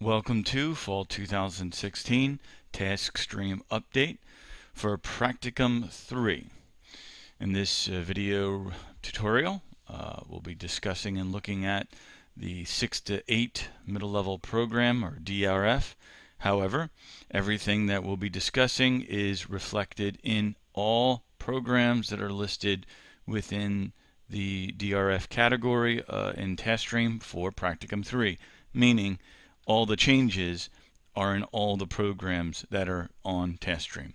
Welcome to Fall 2016 Taskstream update for Practicum 3. In this video tutorial, we'll be discussing and looking at the 6 to 8 middle level program, or DRF. However, everything that we'll be discussing is reflected in all programs that are listed within the DRF category in Taskstream for Practicum 3, meaning all the changes are in all the programs that are on Taskstream.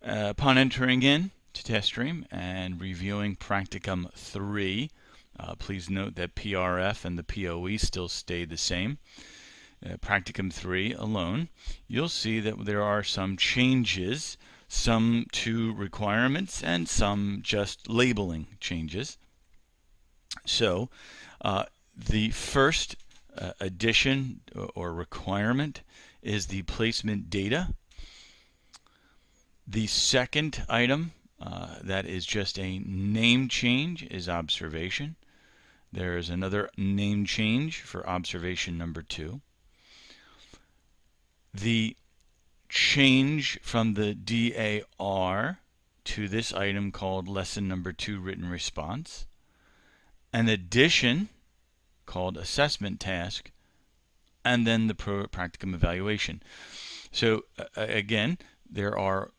Upon entering in to Taskstream and reviewing Practicum 3, please note that PRF and the POE still stay the same. Practicum 3 alone, you'll see that there are some changes, some to requirements and some just labeling changes. So the first addition or requirement is the placement data. The second item that is just a name change is observation. There is another name change for observation number 2. The change from the DAR to this item called lesson number 2 written response. An addition called assessment task, and then the practicum evaluation. So again, there are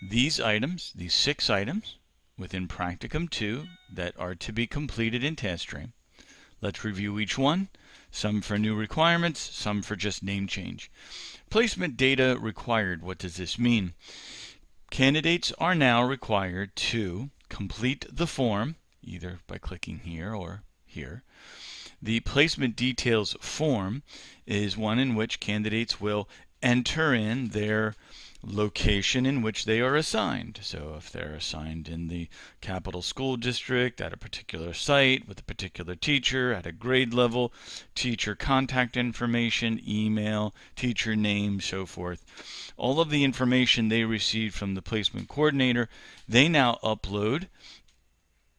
these items, these 6 items within Practicum 2 that are to be completed in Taskstream. Let's review each one, some for new requirements, some for just name change. Placement data required. What does this mean? Candidates are now required to complete the form, either by clicking here or here. The placement details form is one in which candidates will enter in their location in which they are assigned. So if they're assigned in the capital school district at a particular site with a particular teacher at a grade level, teacher contact information, email, teacher name, so forth. All of the information they received from the placement coordinator, they now upload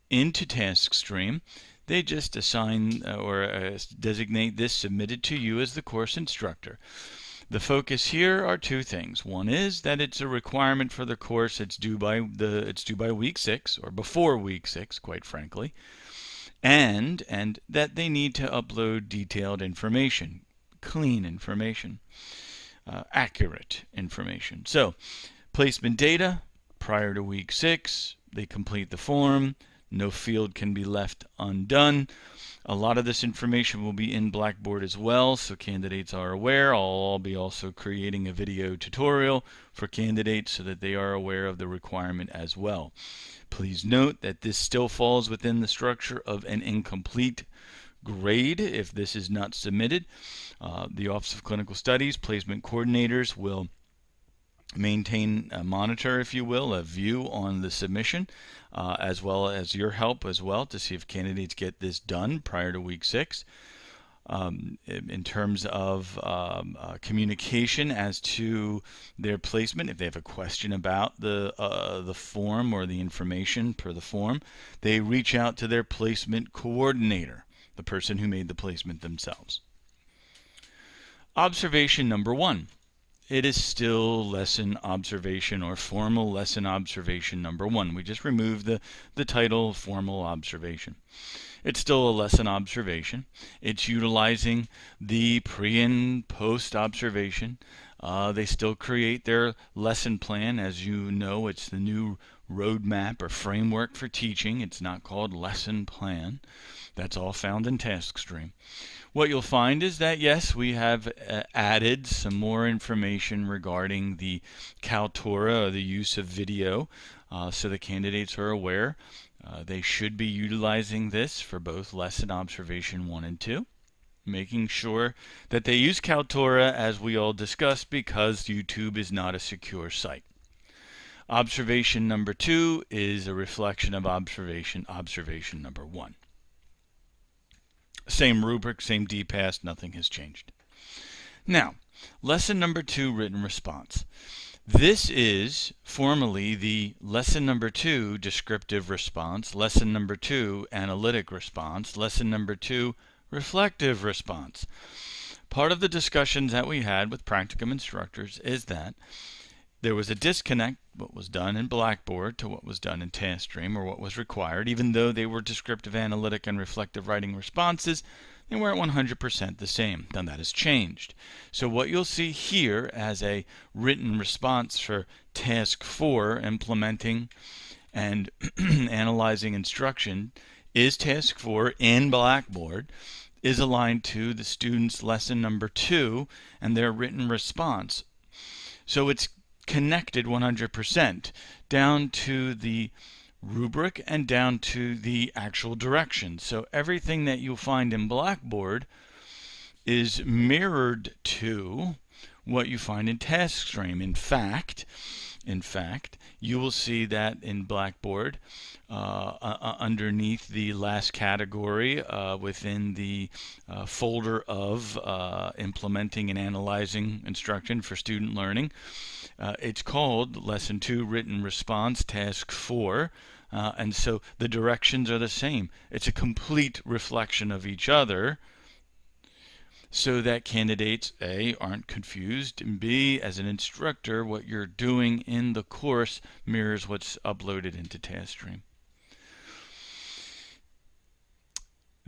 into Taskstream. They just assign or designate this submitted to you as the course instructor. The focus here are 2 things. One is that it's a requirement for the course. It's due by week 6, or before week 6, quite frankly, and that they need to upload detailed information, clean information, accurate information. So, placement data prior to week 6. They complete the form. No field can be left undone. A lot of this information will be in Blackboard as well, so candidates are aware. I'll be also creating a video tutorial for candidates so that they are aware of the requirement as well. Please note that this still falls within the structure of an incomplete grade if this is not submitted. The Office of Clinical Studies placement coordinators will maintain a monitor, if you will, a view on the submission, as well as your help as well to see if candidates get this done prior to week 6. In terms of communication as to their placement, if they have a question about the form or the information per the form, they reach out to their placement coordinator, the person who made the placement themselves. Observation number 1. It is still lesson observation or formal lesson observation number 1. We just removed the title formal observation. It's still a lesson observation. It's utilizing the pre and post observation. They still create their lesson plan. As you know, it's the new roadmap or framework for teaching. It's not called lesson plan. That's all found in Taskstream. What you'll find is that, yes, we have added some more information regarding the Kaltura, or the use of video, so the candidates are aware. They should be utilizing this for both lesson observation 1 and 2, making sure that they use Kaltura as we all discussed, because YouTube is not a secure site. Observation number 2 is a reflection of observation number 1. Same rubric, same DPAS, nothing has changed. Now, lesson number 2, written response. This is formally the lesson number 2, descriptive response, lesson number 2, analytic response, lesson number 2, reflective response. Part of the discussions that we had with Practicum instructors is that there was a disconnect, what was done in Blackboard to what was done in Taskstream, or what was required. Even though they were descriptive analytic and reflective writing responses, they weren't 100% the same. Now that has changed. So what you'll see here as a written response for Task 4, implementing and analyzing instruction, is Task 4 in Blackboard, is aligned to the student's lesson number 2 and their written response. So it's connected 100% down to the rubric and down to the actual directions. So everything that you'll find in Blackboard is mirrored to what you find in Taskstream. In fact, you will see that in Blackboard, underneath the last category within the folder of implementing and analyzing instruction for student learning, it's called Lesson 2 Written Response, Task 4. And so the directions are the same. It's a complete reflection of each other, so that candidates, A, aren't confused, and B, as an instructor, what you're doing in the course mirrors what's uploaded into Taskstream.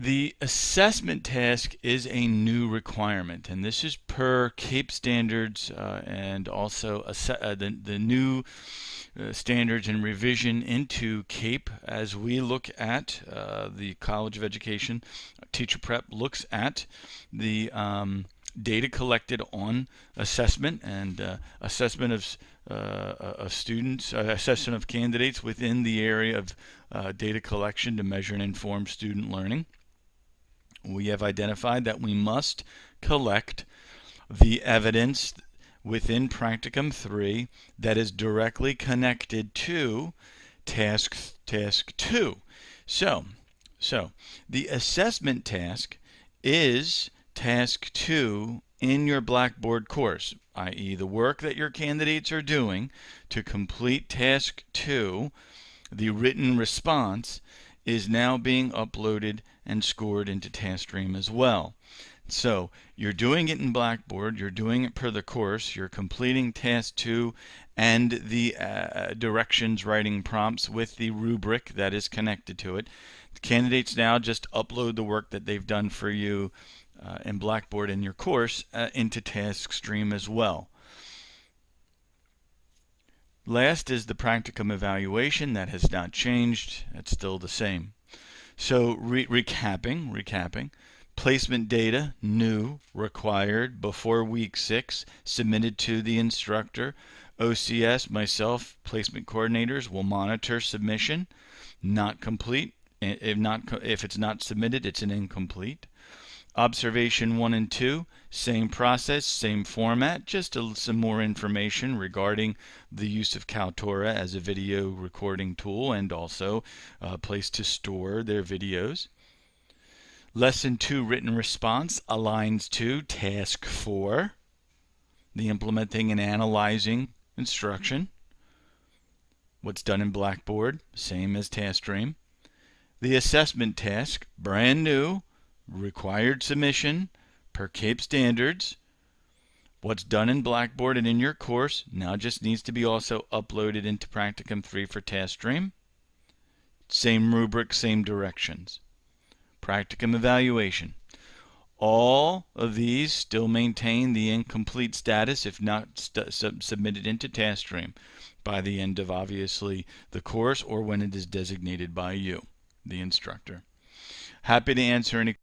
The assessment task is a new requirement, and this is per CAPE standards and also the new standards and revision into CAPE as we look at the College of Education Teacher Prep looks at the data collected on assessment and assessment of students, assessment of candidates within the area of data collection to measure and inform student learning. We have identified that we must collect the evidence within Practicum 3 that is directly connected to Task 2. So the assessment task is Task 2 in your Blackboard course, i.e. the work that your candidates are doing to complete Task 2, the written response, is now being uploaded and scored into Taskstream as well. So you're doing it in Blackboard, you're doing it per the course, you're completing Task 2 and the directions writing prompts with the rubric that is connected to it. The candidates now just upload the work that they've done for you in Blackboard in your course into Taskstream as well. Last is the Practicum evaluation. That has not changed. It's still the same. So recapping. Placement data, new, required, before week 6, submitted to the instructor. OCS, myself, placement coordinators, will monitor submission. Not complete. If it's not submitted, it's an incomplete. Observation 1 and 2, same process, same format, just some more information regarding the use of Kaltura as a video recording tool and also a place to store their videos. Lesson 2 written response aligns to Task 4, the implementing and analyzing instruction. What's done in Blackboard, same as Taskstream. The assessment task, brand new, required submission per CAPE standards. What's done in Blackboard and in your course now just needs to be also uploaded into Practicum 3 for Taskstream. Same rubric, same directions. Practicum evaluation. All of these still maintain the incomplete status if not submitted into Taskstream by the end of obviously the course or when it is designated by you, the instructor. Happy to answer any